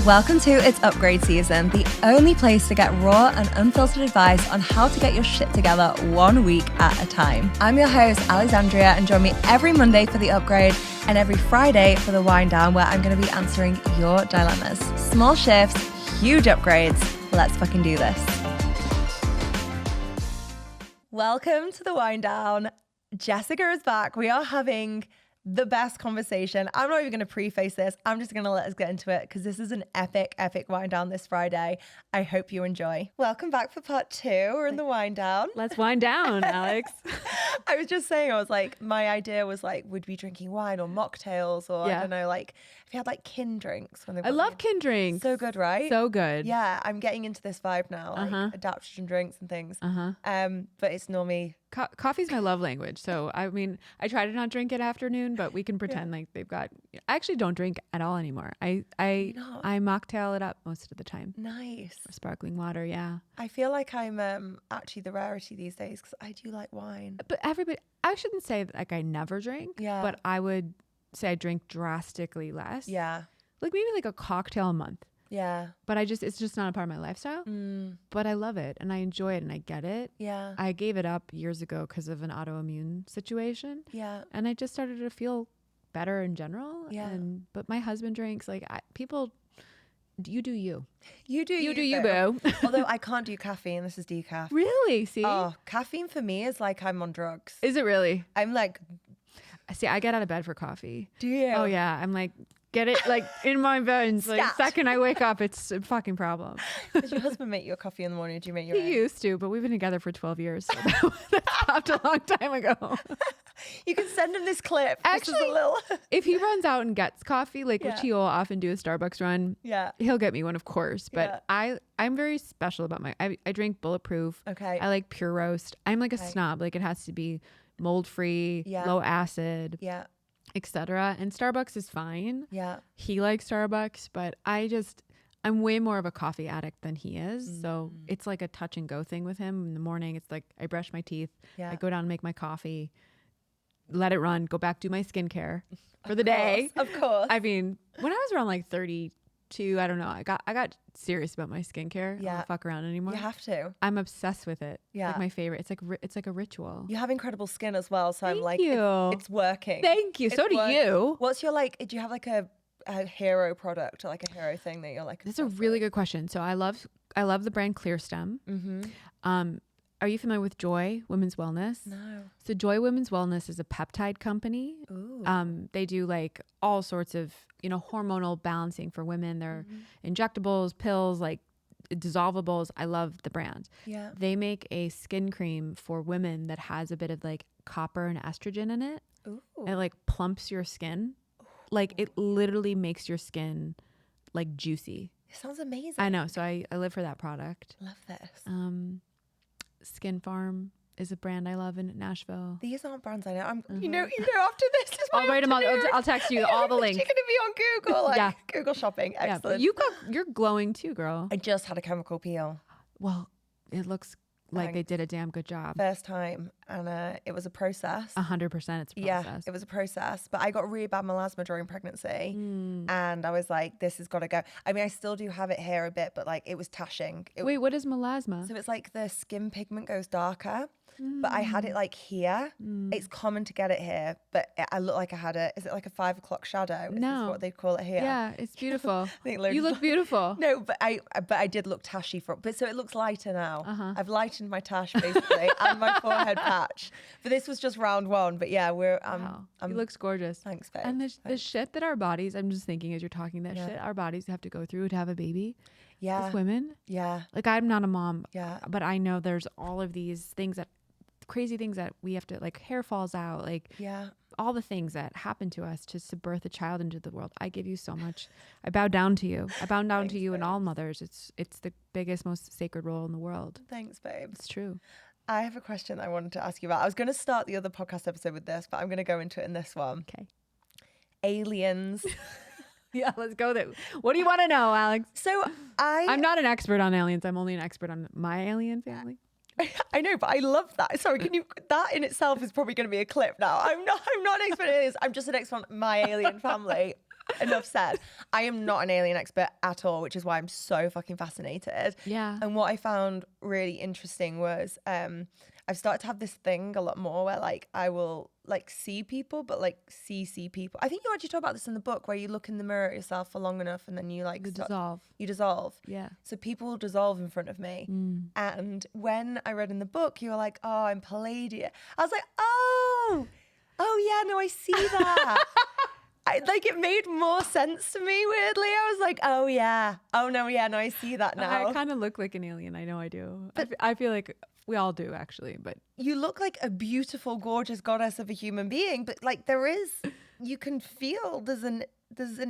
Welcome to It's Upgrade Season, the only place to get raw and unfiltered advice on how to get your shit together 1 week at a time. I'm your host, Alexandria, and join me every Monday for The Upgrade and every Friday for The Wind Down, where I'm going to be answering your dilemmas. Small shifts, huge upgrades. Let's fucking do this. Welcome to The Wind Down. Jessica is back. We are having the best conversation. I'm not even going to preface this. I'm just going to let us get into it because this is an epic wind down this Friday. I hope you enjoy. Welcome back for part 2. We're in the wind down. Let's wind down, Alex. I was just saying, I was like, my idea was like, would we be drinking wine or mocktails or I don't know, like if you had like kin drinks. When I love kin drinks. So good, right? So good. Yeah, I'm getting into this vibe now, like adaptogen drinks and things. But it's normally... Coffee's my love language. So, I mean, I try to not drink at afternoon, but we can pretend like they've got... I actually don't drink at all anymore. I mocktail it up most of the time. Nice. Or sparkling water, yeah. I feel like I'm actually the rarity these days because I do like wine. But everybody... I shouldn't say that, like I never drink, but I would say I drink drastically less. Yeah. Like maybe like a cocktail a month. Yeah. But it's just not a part of my lifestyle. But I love it and I enjoy it and I get it. Yeah. I gave it up years ago because of an autoimmune situation. Yeah. And I just started to feel better in general. Yeah. But my husband drinks, like people, you do you. You do you, boo. Although I can't do caffeine. This is decaf. Really? See? Oh, caffeine for me is like I'm on drugs. Is it really? I'm like... See, I get out of bed for coffee. Do you? Oh, yeah. I'm like... Get it like in my veins. Like second I wake up, it's a fucking problem. Does your husband make you a coffee in the morning? Or do you make your own? He used to, but we've been together for 12 years. So that stopped a long time ago. You can send him this clip. Actually, this is a little... if he runs out and gets coffee, like which he will often do a Starbucks run, he'll get me one, of course. But I'm very special about I drink Bulletproof. Okay. I like Pure Roast. I'm like a snob. Like it has to be mold free, low acid. Yeah. Etc. And Starbucks is fine. Yeah. He likes Starbucks, but I'm way more of a coffee addict than he is. So it's like a touch and go thing with him. In the morning, it's like I brush my teeth. Yeah. I go down and make my coffee, let it run, go back, do my skincare for the day. Of course. I mean, when I was around like 32, I don't know. I got serious about my skincare. I don't fuck around anymore. You have to. I'm obsessed with it. Yeah. It's like my favorite. It's like a ritual. You have incredible skin as well. So I'm like, you. It's working. Thank you. So do you. What's your like, do you have like a hero product or like a hero thing that you're like? That's a really good question. So I love the brand Clear Stem. Are you familiar with Joy Women's Wellness? No. So Joy Women's Wellness is a peptide company. Ooh. They do like all sorts of, hormonal balancing for women. They're injectables, pills, like dissolvables. I love the brand. Yeah. They make a skin cream for women that has a bit of like copper and estrogen in it. Ooh. It like plumps your skin. Like it literally makes your skin like juicy. It sounds amazing. I know. So I live for that product. Love this. Skin Farm is a brand I love in Nashville. These aren't brands I know. You know after this is I'll write them on. I'll text you all the links. You're going to be on Google, Google shopping. Excellent. Yeah, you're glowing too, girl. I just had a chemical peel. Well, it looks like they did a damn good job. First time, and it was a process. 100% it's a process. Yeah, it was a process. But I got really bad melasma during pregnancy, and I was like, this has got to go. I mean, I still do have it here a bit, but like it was tashing. Wait, what is melasma? So it's like the skin pigment goes darker. But I had it like here. It's common to get it here, but I look like I had it. Is it like a 5 o'clock shadow? Is this what they call it here? Yeah, it's beautiful. You look beautiful. No, but I did look tashy but so it looks lighter now. I've lightened my tash basically and my forehead patch. But this was just round 1. But yeah, we're he looks gorgeous. Thanks, babe. And the shit that our bodies, I'm just thinking as you're talking, that shit our bodies have to go through to have a baby. Yeah. As women. Yeah. Like I'm not a mom. Yeah. But I know there's all of these things crazy things that we have to, like hair falls out, like all the things that happen to us to birth a child into the world. I give you so much. I bow down to you. I bow down to you and all mothers. It's the biggest, most sacred role in the world. Thanks, babe. It's true. I have a question I wanted to ask you about. I was going to start the other podcast episode with this, but I'm going to go into it in this one. Okay. Aliens. Yeah, let's go there. What do you want to know, Alex? So I'm not an expert on aliens. I'm only an expert on my alien family. I know, but I love that. Sorry, that in itself is probably going to be a clip now. I'm not an expert in aliens. I'm just an expert on my alien family. enough said. I am not an alien expert at all, which is why I'm so fucking fascinated. Yeah. And what I found really interesting was I've started to have this thing a lot more where like I will like see people, but like see people. I think you actually talk about this in the book where you look in the mirror at yourself for long enough and then you like you dissolve. Yeah. So people will dissolve in front of me. And when I read in the book, you were like, oh, I'm Palladian. I was like, oh yeah, no, I see that. Like it made more sense to me weirdly. I was like, oh yeah. Oh no, yeah, no, I see that now. I kind of look like an alien. I know I do. But I feel like we all do actually, but you look like a beautiful, gorgeous goddess of a human being, but like you can feel there's an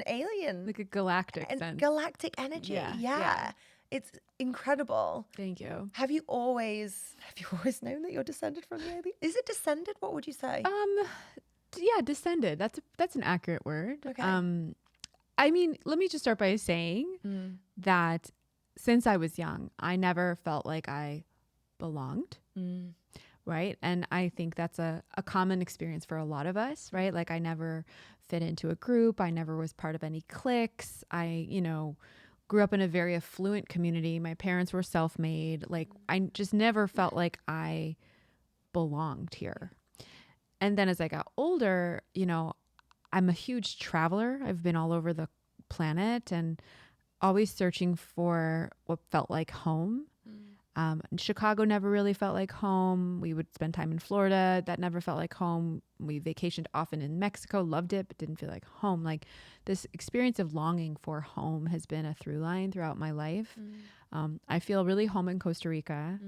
alien. Like a galactic sense. Galactic energy. Yeah. It's incredible. Thank you. Have you always known that you're descended from the alien? Is it descended? What would you say? Yeah, descended. That's an accurate word. Okay. I mean, let me just start by saying that since I was young, I never felt like I belonged. Right. And I think that's a common experience for a lot of us, right? Like I never fit into a group. I never was part of any cliques. I, grew up in a very affluent community. My parents were self-made. Like I just never felt like I belonged here. And then as I got older, I'm a huge traveler. I've been all over the planet and always searching for what felt like home. Chicago never really felt like home. We would spend time in Florida. That never felt like home. We vacationed often in Mexico, loved it, but didn't feel like home. Like this experience of longing for home has been a through line throughout my life. I feel really home in Costa Rica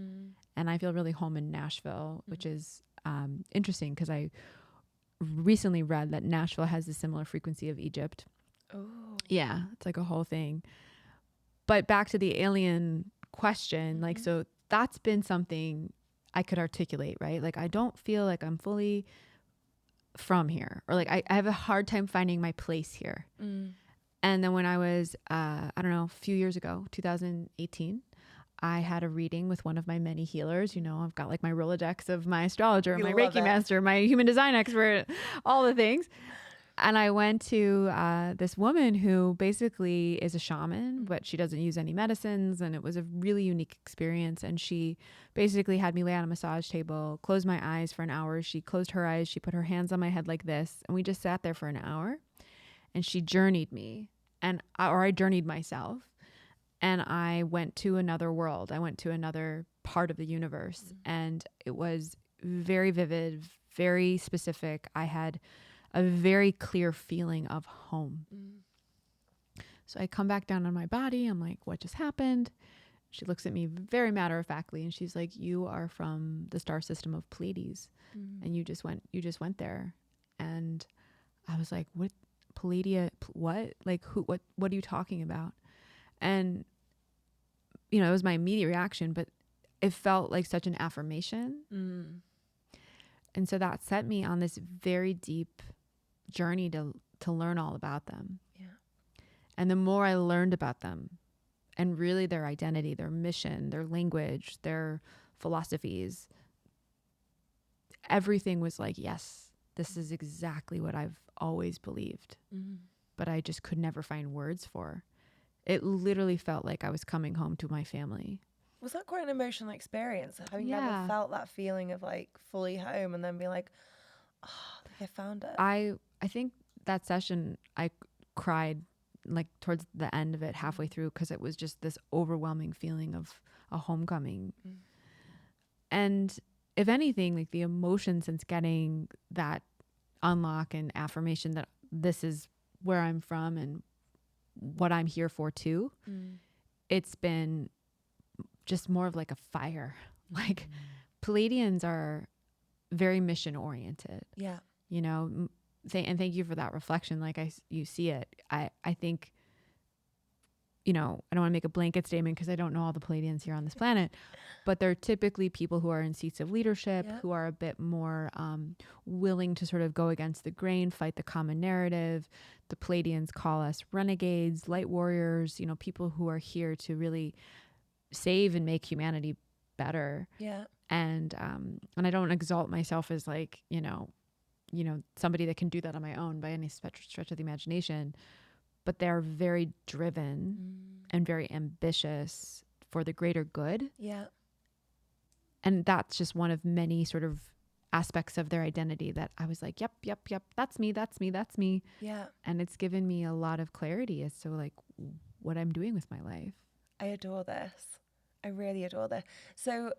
and I feel really home in Nashville, which is interesting because I recently read that Nashville has a similar frequency of Egypt. Oh. Yeah, it's like a whole thing. But back to the alien question, like, so that's been something I could articulate, right? Like, I don't feel like I'm fully from here, or like I have a hard time finding my place here. And then when I was, I don't know, a few years ago, 2018, I had a reading with one of my many healers. I've got like my Rolodex of my astrologer, my Reiki master, my human design expert, all the things. And I went to this woman who basically is a shaman, but she doesn't use any medicines. And it was a really unique experience. And she basically had me lay on a massage table, close my eyes for an hour. She closed her eyes. She put her hands on my head like this. And we just sat there for an hour. And she journeyed me, or I journeyed myself. And I went to another world. I went to another part of the universe. And it was very vivid, very specific. I had a very clear feeling of home. So I come back down on my body. I'm like, what just happened? She looks at me very matter-of-factly and she's like, you are from the star system of Pleiades. And you just went there. And I was like, what? Palladia? What? Like who, what are you talking about? And it was my immediate reaction, but it felt like such an affirmation. And so that set me on this very deep journey to learn all about them. Yeah. And the more I learned about them and really their identity, their mission, their language, their philosophies, everything was like, yes, this is exactly what I've always believed, but I just could never find words for. It literally felt like I was coming home to my family. Was that quite an emotional experience? Have you never felt that feeling of like fully home and then be like, oh, I found it? I think that session I cried like towards the end of it, halfway through, because it was just this overwhelming feeling of a homecoming. And if anything, like the emotion since getting that unlock and affirmation that this is where I'm from and what I'm here for too, it's been just more of like a fire. Like Palladians are very mission oriented. Yeah. And thank you for that reflection. Like you see it. I think, I don't want to make a blanket statement because I don't know all the Palladians here on this planet, but they're typically people who are in seats of leadership, who are a bit more willing to sort of go against the grain, fight the common narrative. The Palladians call us renegades, light warriors, people who are here to really save and make humanity better. Yeah. And I don't exalt myself as like, somebody that can do that on my own by any stretch of the imagination. but they're very driven and very ambitious for the greater good. Yeah. And that's just one of many sort of aspects of their identity that I was like, yep, that's me. Yeah. And it's given me a lot of clarity as to like what I'm doing with my life. I adore this. I really adore this. So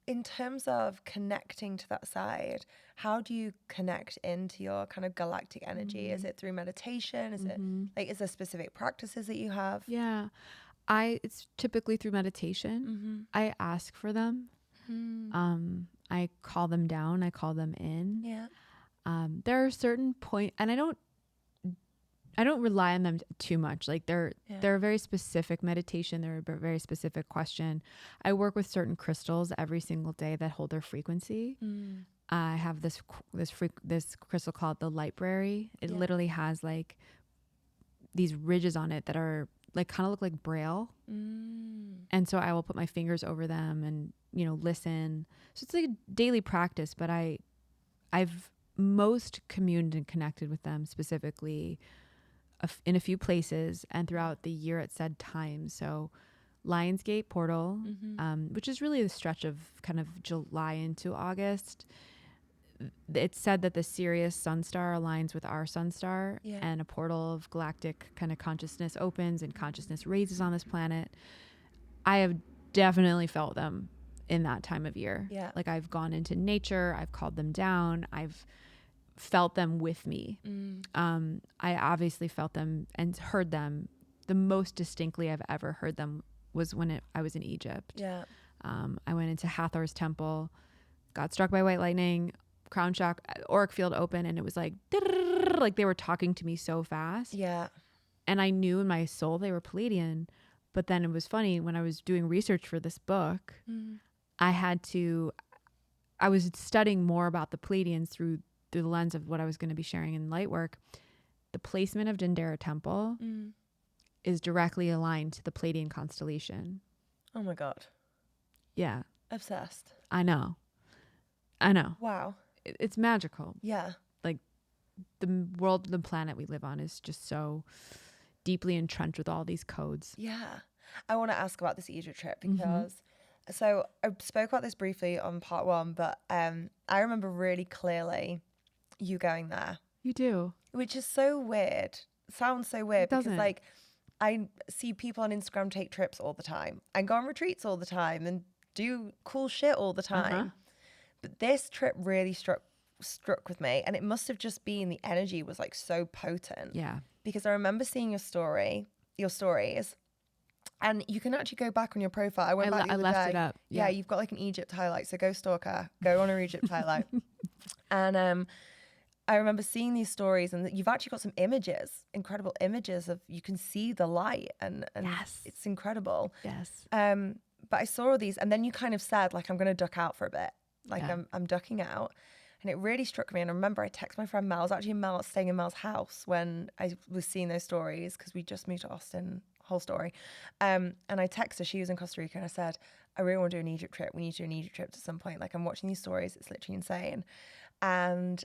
in terms of connecting to that side, how do you connect into your kind of galactic energy? Is it through meditation? Is it like, is there specific practices that you have? Yeah. It's typically through meditation. I ask for them. I call them down. I call them in. Yeah. There are certain points, and I don't rely on them too much. Like they're a very specific meditation. They're a very specific question. I work with certain crystals every single day that hold their frequency. I have this crystal called the Lightbrary. It literally has like these ridges on it that are like kind of look like Braille. And so I will put my fingers over them and, you know, listen. So it's like a daily practice, but I've most communed and connected with them specifically in a few places and throughout the year at said times. So Lionsgate portal, which is really the stretch of kind of July into August. It's said that the Sirius sun star aligns with our sun star, and a portal of galactic kind of consciousness opens and consciousness raises on this planet. I have definitely felt them in that time of year. Yeah. Like I've gone into nature, I've called them down, I've felt them with me. I obviously felt them and heard them. The most distinctly I've ever heard them was when I was in Egypt. Yeah. I went into Hathor's temple, got struck by white lightning, crown shock, auric field open, and it was like they were talking to me so fast. Yeah. And I knew in my soul they were Pleiadian. But then it was funny when I was doing research for this book, I was studying more about the Pleiadians through the lens of what I was going to be sharing in light work. The placement of Dendera Temple is directly aligned to the Pleiadian constellation. Oh my God. Yeah. Obsessed. I know. Wow. It's magical. Yeah. Like the world, the planet we live on is just so deeply entrenched with all these codes. Yeah. I want to ask about this Egypt trip because so I spoke about this briefly on part one, but I remember really clearly you going there. You do. Which is so weird. Sounds so weird because doesn't. like I see people on Instagram take trips all the time and go on retreats all the time and do cool shit all the time. But this trip really struck with me, and it must have just been the energy was like so potent. Yeah. Because I remember seeing your stories, and you can actually go back on your profile. I went back the other left day. it up. Yeah, you've got like an Egypt highlight, so go stalk her. Go on her Egypt highlight. And I remember seeing these stories, and you've actually got some images, incredible images of you can see the light, and Yes. it's incredible. Yes. But I saw all these, and then you kind of said like, I'm going to duck out for a bit. Like I'm ducking out. And it really struck me. And I remember I texted my friend Mel. I was actually staying in Mel's house when I was seeing those stories because we just moved to Austin, whole story. And I texted her, she was in Costa Rica, and I said, I really want to do an Egypt trip. We need to do an Egypt trip at some point. Like I'm watching these stories. It's literally insane. And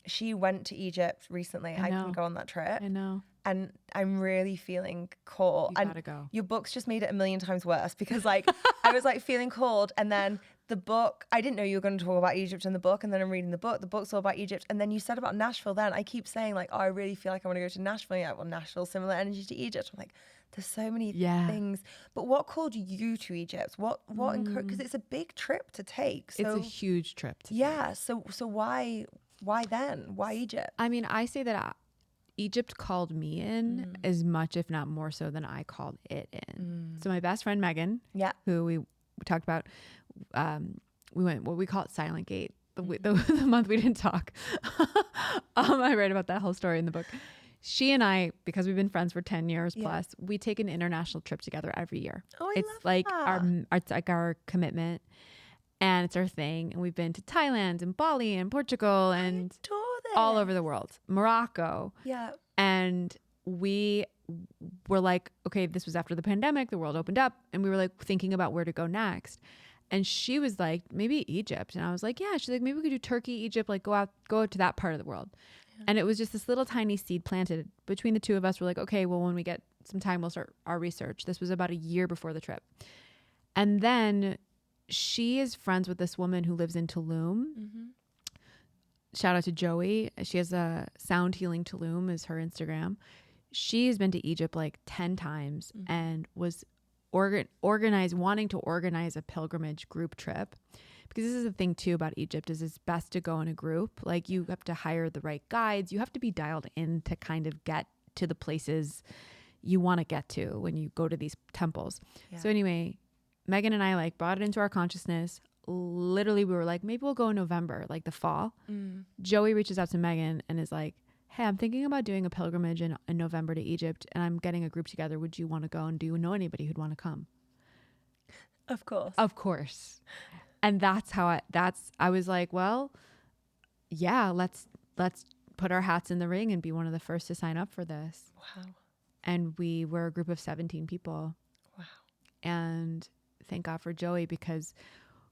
she went to Egypt recently. I couldn't go on that trip. I know. And I'm really feeling called. You gotta go. Your book's just made it a million times worse because like I was like feeling called, and then the book, I didn't know you were going to talk about Egypt in the book, and then I'm reading the book's all about Egypt, and then you said about Nashville. Then I keep saying like, oh, I really feel like I want to go to Nashville. Yeah, well, Nashville, similar energy to Egypt. I'm like, there's so many things. But what called you to Egypt? What because it's a big trip to take. So, it's a huge trip to take. So why then? Why Egypt? I mean, I say that Egypt called me in as much, if not more so, than I called it in. So my best friend Megan, who we talked about, we went what we call it Silent Gate. The month we didn't talk. I write about that whole story in the book. She and I, because we've been friends for 10 years plus, we take an international trip together every year. Oh, it's like it's like our commitment, and it's our thing. And we've been to Thailand and Bali and Portugal and all over the world, Morocco. Yeah. And we were like, okay, this was after the pandemic, the world opened up, and we were like thinking about where to go next. And she was like, maybe Egypt. And I was like, yeah. She's like, maybe we could do Turkey, Egypt, like go out to that part of the world. Yeah. And it was just this little tiny seed planted between the two of us. We're like, okay, well, when we get some time, we'll start our research. This was about a year before the trip. And then she is friends with this woman who lives in Tulum. Mm-hmm. Shout out to Joey. She has a Sound Healing Tulum is her Instagram. She's been to Egypt like 10 times and was wanting to organize a pilgrimage group trip. Because this is the thing too about Egypt is it's best to go in a group. Like you have to hire the right guides. You have to be dialed in to kind of get to the places you want to get to when you go to these temples. Yeah. So anyway, Megan and I like brought it into our consciousness. Literally, we were like, maybe we'll go in November, like the fall. Joey reaches out to Megan and is like, hey, I'm thinking about doing a pilgrimage in November to Egypt and I'm getting a group together. Would you want to go? And do you know anybody who'd want to come? Of course. Of course. And that's how I was like, well, yeah, let's put our hats in the ring and be one of the first to sign up for this. Wow. And we were a group of 17 people. Wow. And thank God for Joey, because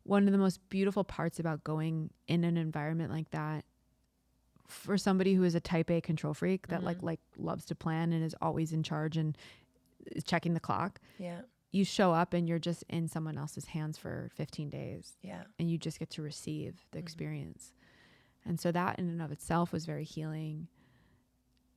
one of the most beautiful parts about going in an environment like that for somebody who is a type A control freak that like loves to plan and is always in charge and is checking the clock. Yeah. You show up and you're just in someone else's hands for 15 days. Yeah. And you just get to receive the experience. And so that in and of itself was very healing.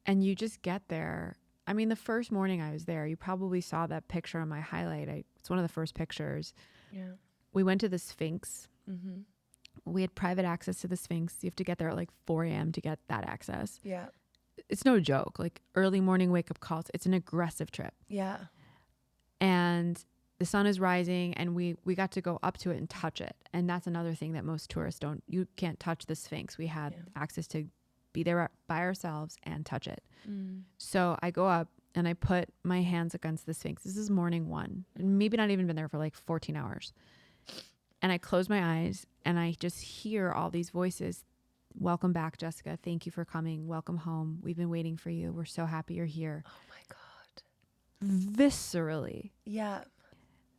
And you just get there. I mean, the first morning I was there, you probably saw that picture on my highlight. It's one of the first pictures. Yeah. We went to the Sphinx. Mm-hmm. We had private access to the Sphinx. You have to get there at like 4 a.m. to get that access. Yeah. It's no joke. Like early morning wake up calls. It's an aggressive trip. Yeah. And the sun is rising and we got to go up to it and touch it. And that's another thing that most tourists you can't touch the Sphinx. We had access to be there by ourselves and touch it. So I go up and I put my hands against the Sphinx. This is morning one, and maybe not even been there for like 14 hours. And I close my eyes and I just hear all these voices. Welcome back, Jessica. Thank you for coming. Welcome home. We've been waiting for you. We're so happy you're here. Oh my God. Viscerally. Yeah.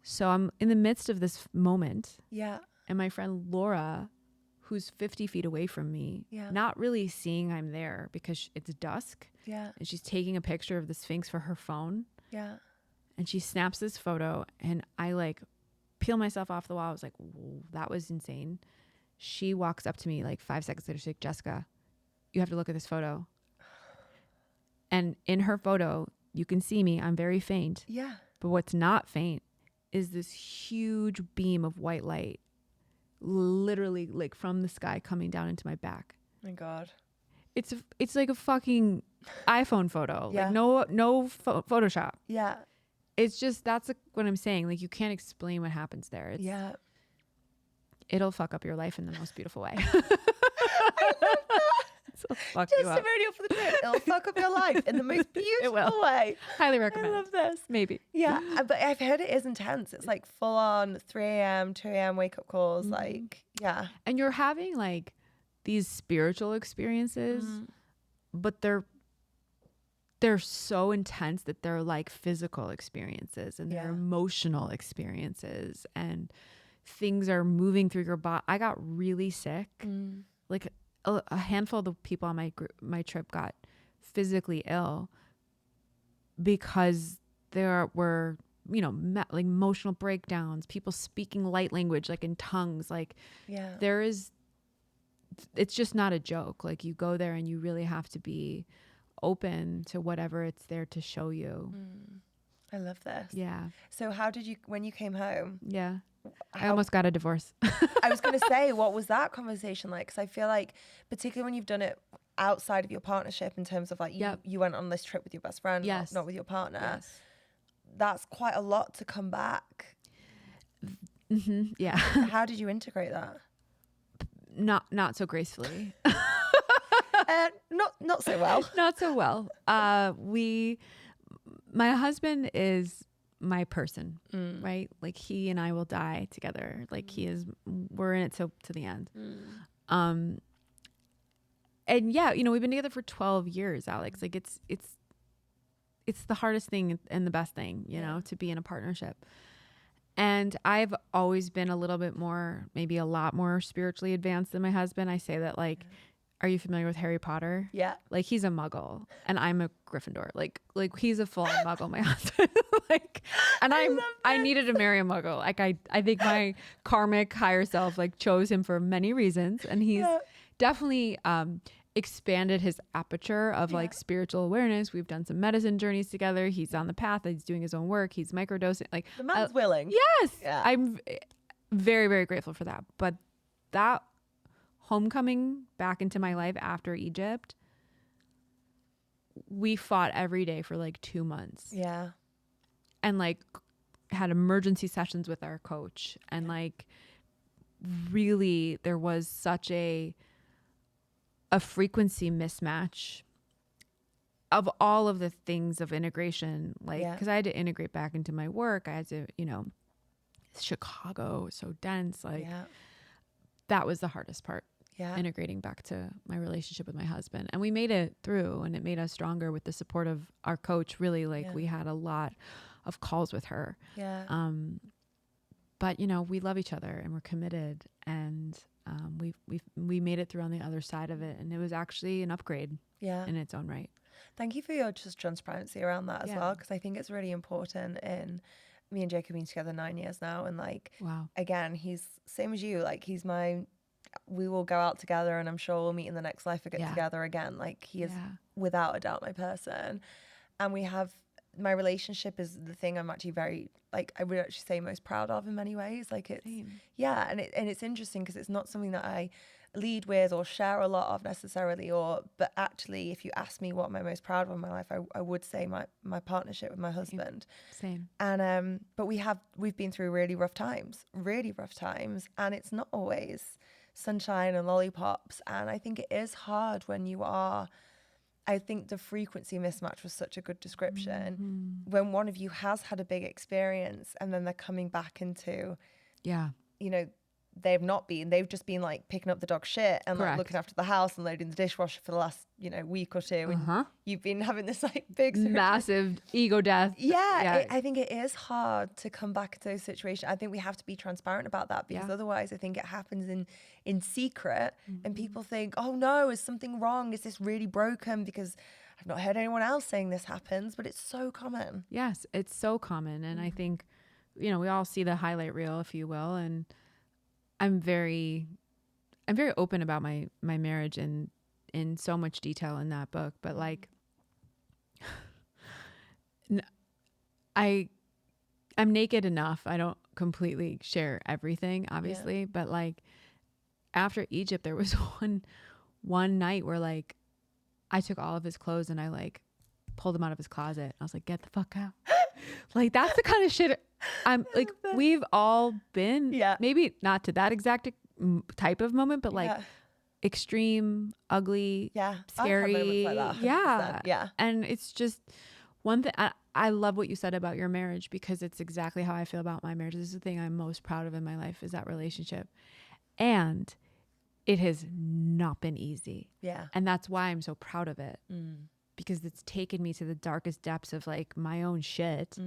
So I'm in the midst of this moment. Yeah. And my friend Laura, who's 50 feet away from me, not really seeing I'm there because it's dusk. Yeah. And she's taking a picture of the Sphinx for her phone. Yeah. And she snaps this photo and I like peel myself off the wall. I was like, that was insane. She walks up to me like 5 seconds later. She's like, Jessica, you have to look at this photo. And in her photo, you can see me. I'm very faint. Yeah. But what's not faint is this huge beam of white light, literally like from the sky coming down into my back. My God. It's like a fucking iPhone photo. Yeah. Like no Photoshop. Yeah. It's just, that's what I'm saying. Like you can't explain what happens there. It'll fuck up your life in the most beautiful way. I love that. Fuck just you up. a video for the trip. It'll fuck up your life in the most beautiful way. Highly recommend. I love this. Maybe. Yeah, but I've heard it is intense. It's like full on 3 a.m., 2 a.m. wake up calls. Like, yeah. And you're having like these spiritual experiences, but they're so intense that they're like physical experiences and they're emotional experiences and things are moving through your body. I got really sick. Like a handful of the people on my trip got physically ill because there were, like emotional breakdowns, people speaking light language, like in tongues. Like it's just not a joke. Like you go there and you really have to be open to whatever it's there to show you. I love this. Yeah. So how did you, when you came home? Yeah. I almost got a divorce. I was going to say, what was that conversation like? Because I feel like, particularly when you've done it outside of your partnership, in terms of like you went on this trip with your best friend, not with your partner. That's quite a lot to come back. Yeah. How did you integrate that? Not so gracefully. Not so well. Not so well. My husband is my person, right? Like he and I will die together. Like we're in it to the end. And yeah, we've been together for 12 years, Alex. Like it's the hardest thing and the best thing, to be in a partnership. And I've always been a little bit more, maybe a lot more spiritually advanced than my husband. I say that like are you familiar with Harry Potter? Yeah. Like he's a muggle and I'm a Gryffindor. Like he's a full muggle, my husband. Like, and I needed to marry a muggle. Like I think my karmic higher self like chose him for many reasons. And he's definitely expanded his aperture of like spiritual awareness. We've done some medicine journeys together. He's on the path. He's doing his own work. He's microdosing. Like the man's willing. Yes. Yeah. I'm very, very grateful for that. But that homecoming back into my life after Egypt, we fought every day for like 2 months. Yeah. And like had emergency sessions with our coach. And like really there was such a frequency mismatch of all of the things of integration. Like, because I had to integrate back into my work. I had to, Chicago was so dense. Like that was the hardest part. Yeah. Integrating back to my relationship with my husband. And we made it through, and it made us stronger with the support of our coach. Really, like we had a lot of calls with her. Yeah. But we love each other and we're committed, and we made it through on the other side of it, and it was actually an upgrade in its own right. Thank you for your just transparency around that as well, because I think it's really important. In me and Jake have been together 9 years now, and like again, he's same as you, like we will go out together, and I'm sure we'll meet in the next life or get together again. Like he is without a doubt my person, and my relationship is the thing I'm actually very, like, I would actually say most proud of in many ways. Like it's and it's interesting because it's not something that I lead with or share a lot of necessarily, but actually if you ask me what I'm most proud of in my life, I would say my partnership with my husband. Same. And but we've been through really rough times, and it's not always sunshine and lollipops. And I think it is hard when you are, I think the frequency mismatch was such a good description. When one of you has had a big experience and then they're coming back into, they've just been like picking up the dog shit and like looking after the house and loading the dishwasher for the last, week or two. And you've been having this like big massive ego death. I think it is hard to come back to those situations. I think we have to be transparent about that, because otherwise I think it happens in secret and people think, oh no, is something wrong? Is this really broken? Because I've not heard anyone else saying this happens, but it's so common. Yes, it's so common. And I think, we all see the highlight reel, if you will. And I'm very open about my marriage and in so much detail in that book, but like I'm naked enough. I don't completely share everything, obviously, but like after Egypt, there was one night where like I took all of his clothes and I like pulled him out of his closet. I was like, get the fuck out. Like that's the kind of shit I'm like, we've all been, maybe not to that exact type of moment, but like extreme, ugly, scary. Like that, yeah. And it's just one thing. I love what you said about your marriage, because it's exactly how I feel about my marriage. This is the thing I'm most proud of in my life, is that relationship. And it has not been easy. Yeah. And that's why I'm so proud of it. Because it's taken me to the darkest depths of like my own shit.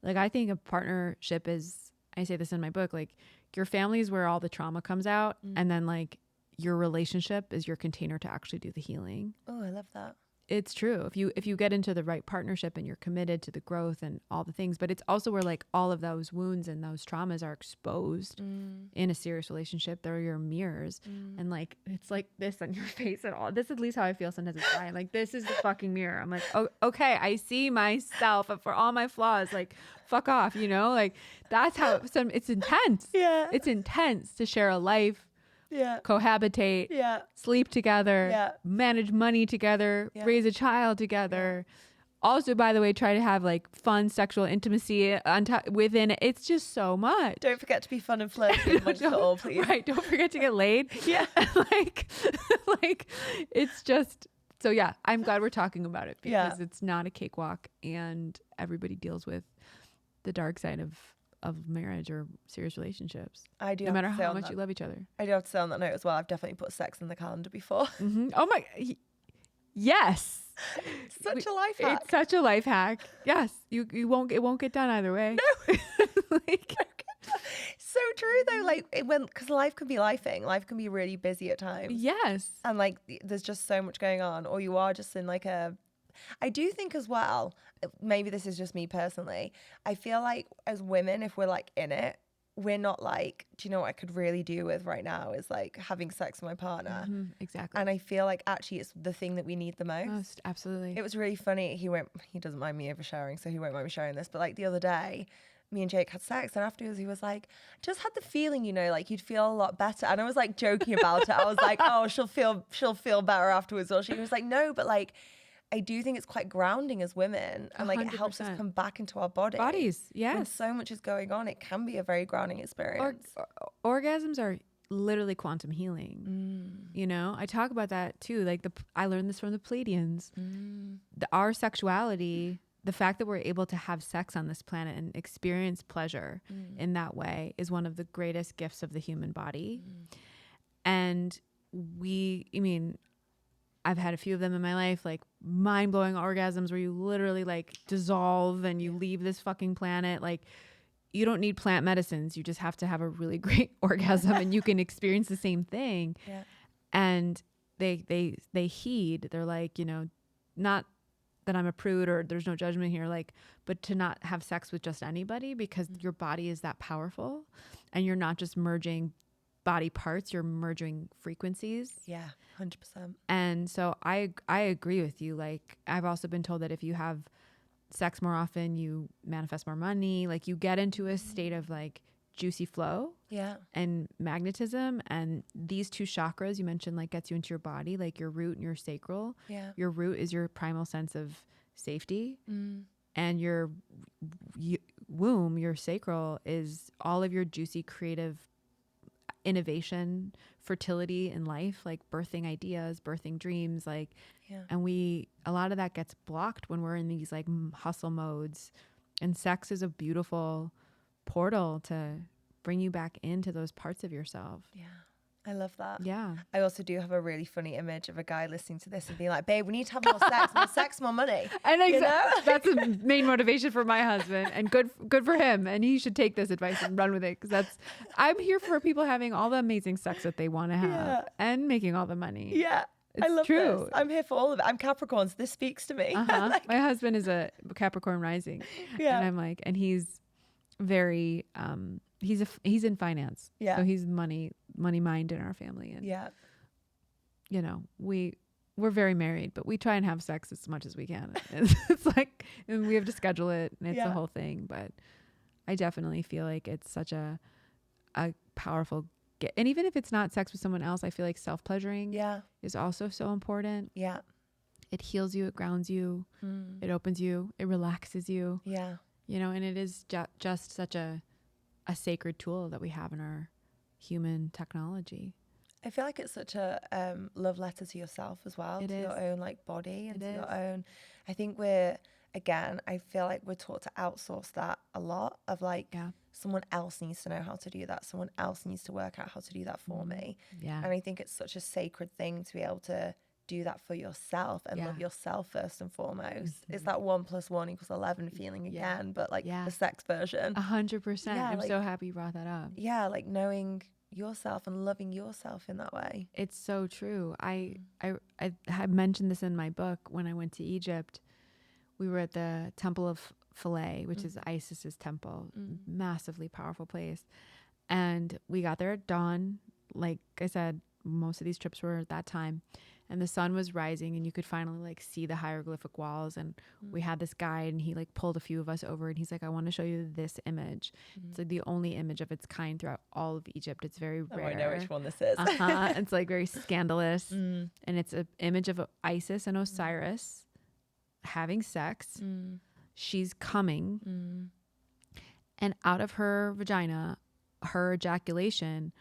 Like I think a partnership is, I say this in my book, like your family is where all the trauma comes out. And then like your relationship is your container to actually do the healing. Oh, I love that. It's true. If you get into the right partnership and you're committed to the growth and all the things, but it's also where like all of those wounds and those traumas are exposed in a serious relationship. They're your mirrors. And like, it's like this on your face and all. This is at least how I feel sometimes. I'm like, this is the fucking mirror. I'm like, oh, okay, I see myself for all my flaws. Like, fuck off, like that's how it's intense. Yeah. It's intense to share a life. Yeah. Cohabitate. Yeah. Sleep together. Yeah. Manage money together. Yeah. Raise a child together. Yeah. Also, by the way, try to have like fun sexual intimacy within it. It's just so much. Don't forget to be fun and flirty amongst it all, please. Right. Don't forget to get laid. Yeah. like it's just, so yeah, I'm glad we're talking about it, because it's not a cakewalk, and everybody deals with the dark side of marriage or serious relationships. I do. No matter how much you love each other. I do have to say on that note as well, I've definitely put sex in the calendar before. Oh my, yes. It's such a life hack. It's such a life hack. Yes. It won't get done either way. No. Like, so true though. Like because life can be lifing. Life can be really busy at times. Yes. And like there's just so much going on, or you are just in like I do think as well, maybe this is just me personally, I feel like as women, if we're like in it, we're not like, do you know what I could really do with right now is like having sex with my partner. Mm-hmm, exactly. And I feel like actually it's the thing that we need the most. Absolutely. It was really funny. He doesn't mind me oversharing, so he won't mind me sharing this. But like the other day, me and Jake had sex, and afterwards he was like, just had the feeling, you know, like you'd feel a lot better. And I was like joking about it. I was like, oh, she'll feel better afterwards. Or she was like, no, but like, I do think it's quite grounding as women, and like 100%. It helps us come back into our bodies. Yes. When so much is going on, it can be a very grounding experience. Orgasms are literally quantum healing. You know, I talk about that too. Like I learned this from the Pleiadians. Our sexuality, the fact that we're able to have sex on this planet and experience pleasure in that way is one of the greatest gifts of the human body. And I've had a few of them in my life, like mind-blowing orgasms where you literally like dissolve and you leave this fucking planet. Like you don't need plant medicines. You just have to have a really great orgasm and you can experience the same thing. Yeah. And they heed. They're like, you know, not that I'm a prude or there's no judgment here, like, but to not have sex with just anybody because your body is that powerful and you're not just merging body parts, you're merging frequencies. Yeah, 100%. And so I agree with you. Like I've also been told that if you have sex more often, you manifest more money. Like you get into a state of like juicy flow. Yeah. And magnetism. And these two chakras you mentioned like gets you into your body, like your root and your sacral. Yeah. Your root is your primal sense of safety. And your womb, your sacral, is all of your juicy creative innovation, fertility in life, like birthing ideas, birthing dreams, like, and a lot of that gets blocked when we're in these like hustle modes, and sex is a beautiful portal to bring you back into those parts of yourself. Yeah. I love that. Yeah. I also do have a really funny image of a guy listening to this and being like, babe, we need to have more sex, more money. And that's the main motivation for my husband, and good for him. And he should take this advice and run with it. Cause I'm here for people having all the amazing sex that they want to have and making all the money. Yeah. I love true. This. I'm here for all of it. I'm Capricorn, so this speaks to me. Like, my husband is a Capricorn rising. Yeah. And I'm like, and he's very, he's in finance. Yeah. So he's money mind in our family. And you know, we're very married, but we try and have sex as much as we can. It's like, and we have to schedule it and it's a whole thing, but I definitely feel like it's such a powerful gift. And even if it's not sex with someone else, I feel like self-pleasuring is also so important. Yeah. It heals you, it grounds you, it opens you, it relaxes you. Yeah. You know, and it is just such a sacred tool that we have in our human technology. I feel like it's such a love letter to yourself as well, to your own like body and to your own. I think I feel like we're taught to outsource that a lot of like someone else needs to know how to do that. Someone else needs to work out how to do that for me. Yeah. And I think it's such a sacred thing to be able to do that for yourself and love yourself first and foremost. It's that 1 + 1 = 11 feeling again, but like the sex version. 100%. I'm so happy you brought that up. Yeah, like knowing yourself and loving yourself in that way. It's so true. I had mentioned this in my book. When I went to Egypt, we were at the Temple of Philae, which is Isis's temple, massively powerful place. And we got there at dawn. Like I said, most of these trips were at that time. And the sun was rising and you could finally like see the hieroglyphic walls. And we had this guide and he like pulled a few of us over and he's like, I want to show you this image. It's like the only image of its kind throughout all of Egypt. It's very rare. I know which one this is. It's like very scandalous. And it's an image of Isis and Osiris having sex. She's coming. And out of her vagina, her ejaculation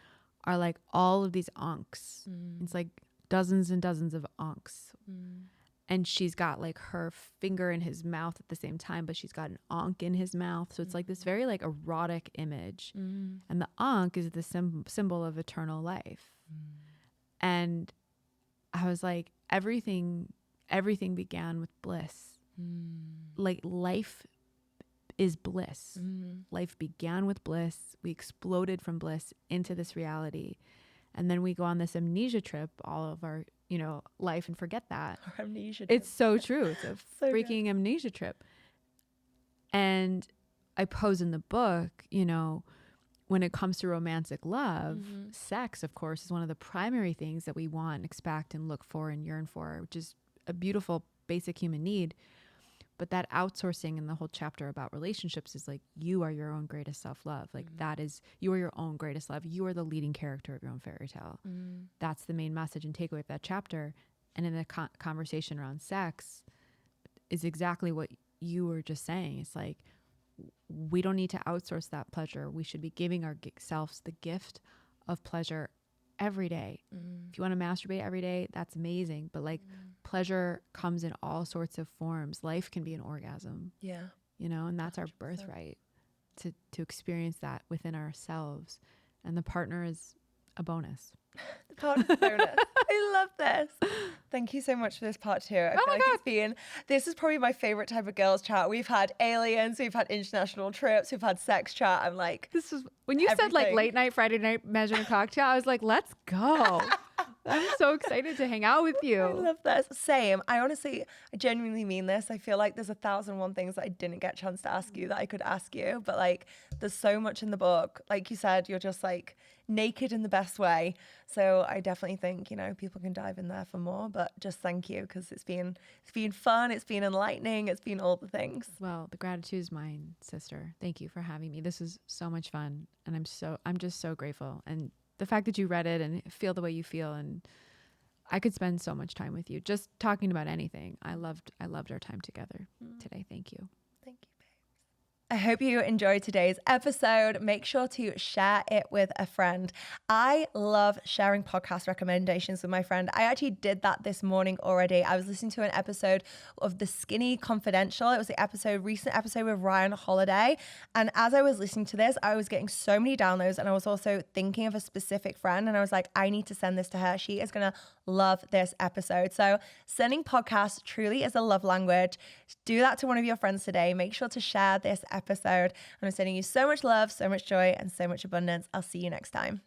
are like all of these ankhs. It's like dozens and dozens of ankhs. And she's got like her finger in his mouth at the same time, but she's got an ankh in his mouth. So it's like this very like erotic image. And the ankh is the symbol of eternal life. And I was like, everything began with bliss. Like life is bliss. Life began with bliss. We exploded from bliss into this reality. And then we go on this amnesia trip all of our, life and forget that. Our amnesia trip. It's so true. It's a So freaking good. amnesia trip. And I pose in the book, when it comes to romantic love, sex, of course, is one of the primary things that we want, expect, and look for and yearn for, which is a beautiful basic human need. But that outsourcing in the whole chapter about relationships is like, you are your own greatest self-love. Like that is, you are your own greatest love. You are the leading character of your own fairy tale. That's the main message and takeaway of that chapter. And in the conversation around sex is exactly what you were just saying. It's like, we don't need to outsource that pleasure. We should be giving ourselves the gift of pleasure every day. If you want to masturbate every day, that's amazing. But like pleasure comes in all sorts of forms. Life can be an orgasm. Yeah. And that's 100%. our birthright to experience that within ourselves. And the partner is a bonus. The partner's a bonus. I love this. Thank you so much for this part 2. I feel my like this is probably my favorite type of girls chat. We've had aliens, we've had international trips, we've had sex chat. I'm like, this is when you said like late night, Friday night, measuring cocktail, I was like, let's go. I'm so excited to hang out with you. I love this. Same. I genuinely mean this. I feel like there's 1,001 things that I didn't get a chance to ask you that I could ask you. But like, there's so much in the book. Like you said, you're just like naked in the best way. So I definitely think, people can dive in there for more. But just thank you, because it's been fun. It's been enlightening. It's been all the things. Well, the gratitude is mine, sister. Thank you for having me. This is so much fun. And I'm just so grateful. And the fact that you read it and feel the way you feel, and I could spend so much time with you just talking about anything. I loved our time together today. Thank you. Thank you, babes. I hope you enjoyed today's episode. Make sure to share it with a friend. I love sharing podcast recommendations with my friend. I actually did that this morning already. I was listening to an episode of The Skinny Confidential. It was the recent episode with Ryan Holiday. And as I was listening to this, I was getting so many downloads, and I was also thinking of a specific friend, and I was like, I need to send this to her. She is going to love this episode. So sending podcasts truly is a love language. Do that to one of your friends today. Make sure to share this episode. And I'm sending you so much love, so much joy, and so much abundance. I'll see you next time.